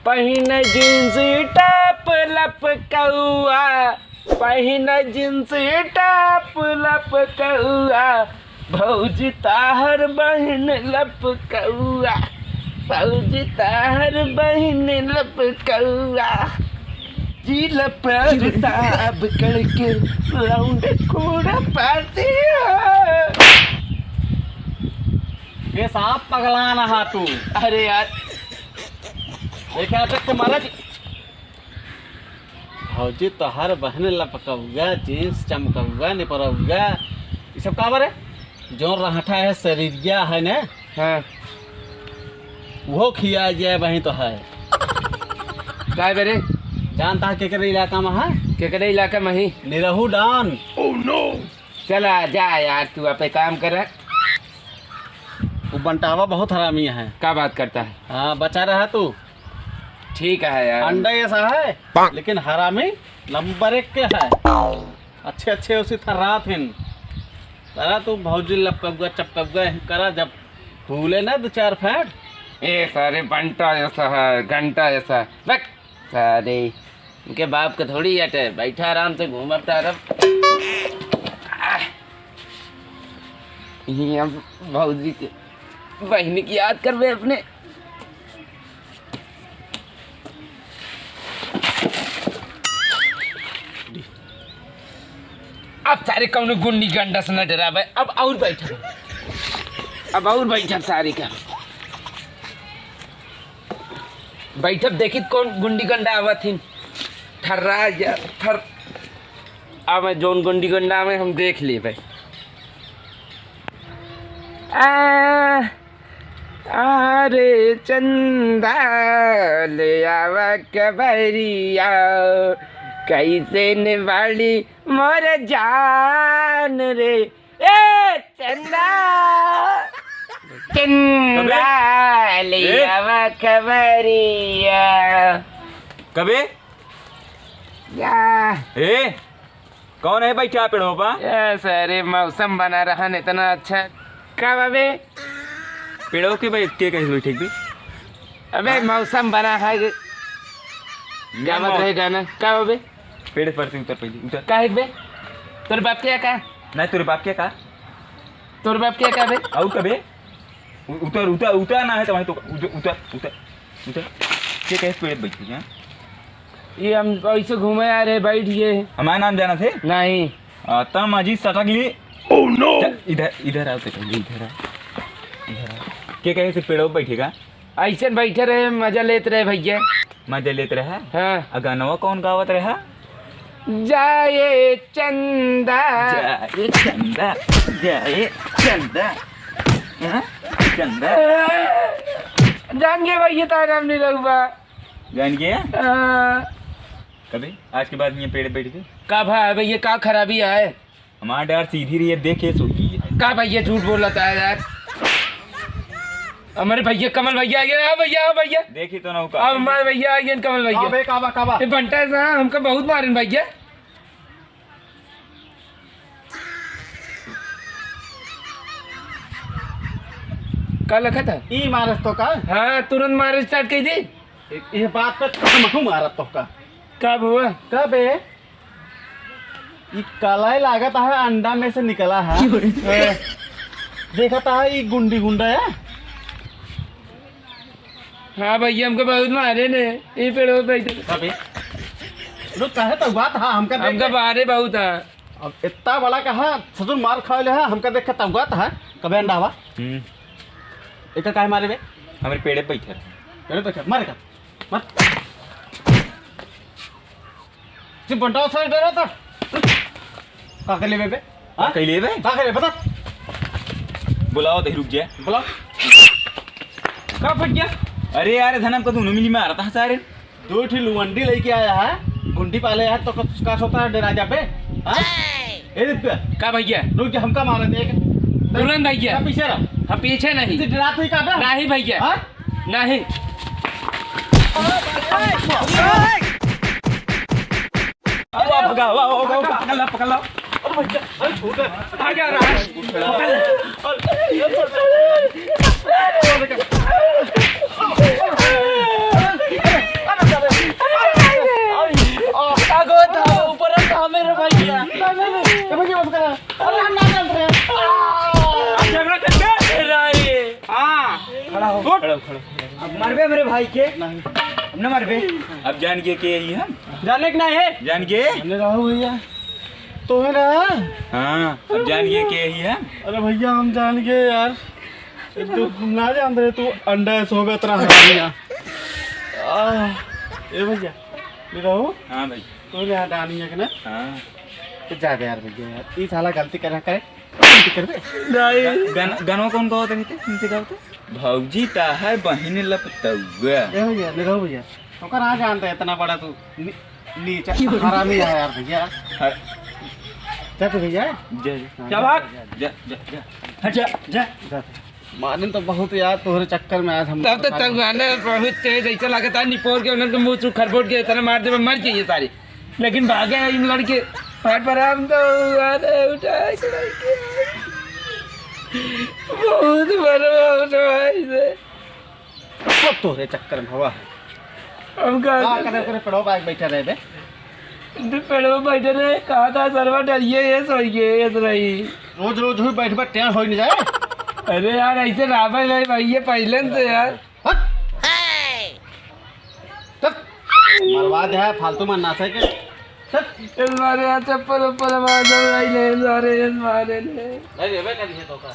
पहिन jeans top लपकौआ, पहिन jeans top लपकौआ, भौजी ताहर बहन लपकौआ, भौजी ताहर बहन लपकौआ, जी लपकताब करके राउंड कोड़ा पाती है। ये सांप पगला ना हा तू। अरे यार देखा तक तुम्हारा भौजी तोहर बहन लपकौआ, जींस चमकौआ निपरौआ, ये सब का बारे जो रहठा है शरीरिया है ने। हाँ वो खिया जाए वहीं तो है। काय बेरे जानता है केकरे इलाका में है? केकरे इलाका में ही निरहू डान। Oh no. चला जा यार, तू अपने काम कर। वो बंटावा बहुत हरामी है। क्या बात करता है? हाँ बचा रहा तू। ठीक है यार। अंडा ऐसा है लेकिन हरामी नंबर 1 के है। अच्छे अच्छे उसी थर्रा थे करा तू भौजी लपकौआ चपकौआ करा जब भूले ना 2-4 फैट। ए सारे बंटा ऐसा है, घंटा ऐसा बक सारे उनके बाप का थोड़ी हट है। बैठा आराम से घूम भौजी के बहन की याद कर वे अपने। अब सारे कौन गुंडी गंडा से न डरा भाई। अब और बैठा, अब और बैठा सारी का बैठक देखी कौन गुंडी गंडा आवत थी ठर्रा या ठर। अब जोन गुंडी गंडा में हम देख लिए भाई। अरे चंदा ले आवा कबरिया, कैसे निवाड़ी मोर जान रे। ए चंदा चंदा ले आवा कबरिया। कबे या ए कौन है भाई क्या पेड़ों पा? सारे मौसम बना रहा न इतना अच्छा। क्या बाबे पेड़ों के भाई के कहीं ठीक भी। अबे मौसम बना है क्या बात रहेगा ना। क्या बाबे पेड़ पर से उतर पहले उतर। का है बे तोर बाप क्या का? नहीं तेरे बाप क्या कहा? तोर बाप क्या का बे? और कबे उतर उतर उतर ना है तो वहीं तो उतर उतर उतर उतर के कैसे पेड़ बैठ गए? ये हम ऐसे घूमे आ रहे बैठिए। हमारा नाम जाना थे नहीं तम अजीत सटक लिए। Oh no. इधर इधर आओ तो पहले इधर आओ। के कहे से पेड़ों बैठेगा? ऐसे बैठे रहे मजा लेते रहे भैया। मजा लेते रहा। हाँ गानवा कौन गावत रहा? जाए चंदा जाए चंदा जाए चंदा हाँ? चंदा जान गए भैया तारा नाम नहीं रहुआ। जान गया कभी आज के बाद ये पेड़ बैठ गए का भाई भैया का खराबी है? हमारा डर सीधी रही है देखे सोची है। का भैया झूठ बोल रहा है यार। हमारे भैया कमल भैया आ गए। भैया भैया देखी तो ना अब हमारे भैया आ गए कमल भैया। काबा काबा ये बंटा है साहब हमको बहुत मारे भैया। का लखा था ई मारस तो का? हाँ तुरंत मारे स्टार्ट कर दी। ये बात पे हमहू मारत तो का? कब हुआ? कब है ये काला लागत है अंडा में से निकला है। देखा था ये गुंडी गुंडा है। हाँ भैया हमको बहुत मारे ने ये पेड़ों पे बैठे। कभी लोग कहे तो बात हाँ हमका मारे बहुत है। अब इतना बड़ा कहा ससुर मार खा ले है हमका देख के तब बात है कभी अंडा हुआ। एक काहे मारे बे? हमारे पेड़े बैठे पेड़े बैठे मारे का मत सिर्फ बंटाओ से डरा था का कर ले बे? हां कह ले बे का करे बता बुलाओ दे रुक जाए बुलाओ का फट गया? अरे यार धनम को तू मिली में आ रहा था सारे 2 ठी लुवंडी लेके आया है गुंडी पाले है तो का सोता है डरा जा पे। हां ए दिप्पा का भैया रुक जा हमका मारे देख तुरंत भैया पीछे रहा। हम पीछे नहीं डरा तो ही का नहीं भैया नहीं। भगा पकड़ लो पकड़ लो। आ जा रहा है। खड़ा हो। खड़ो खड़ो अब मरबे मेरे भाई के, नहीं अब न मरबे। अब जान के यही है जाने के नहीं है। जान के मैंने रहो भैया तो है ना। हाँ अब जान के यही है अरे भैया हम जान गए यार, तू ना जान रहे तू अंडा सो गया तेरा हरामिया। ए भैया ले रहो हाँ भाई तो ले डानी है कि ना हाँ तो जा दे यार भैया यार, ये साला गलती करे गलती कर बे। गाना कौन गाते रहते इनसे गाते भौजी ता है बहिन लपटौआ ए भैया ले रहो भैया तो कहाँ जानते है इतना बड़ा तू नीचा हरामी है यार भैया। जा तो भैया जा भाग जा जा जा हट जा जा। जा माने तो बहुत यार तोहरे चक्कर में आज हम तब तो तगवाना बहुत तेज ऐसा लगता है निपोर के उन्होंने मुंह चूक खरबोट के इतना मार दे मर जाइए सारे, लेकिन भागे इन लड़के फाट पर हम तो उठा के बहुत भाई से सब तोहरे चक्कर में हवा है। हम हाँ करे पड़ो बाइक बैठा रहे बे। पेड़ों बैठे रहे कहा था सरवा डरिए ये सोइए ये तो रही। रोज रोज हुई बैठ बैठ टें हो नहीं जाए। अरे यार ऐसे रावल है भाई ये पहले से यार मरवा दे है फालतू में ना सके। इस मारे यहाँ चप्पल उप्पल मार दो भाई ले सारे इस मारे ले नहीं रे बे नहीं है तो का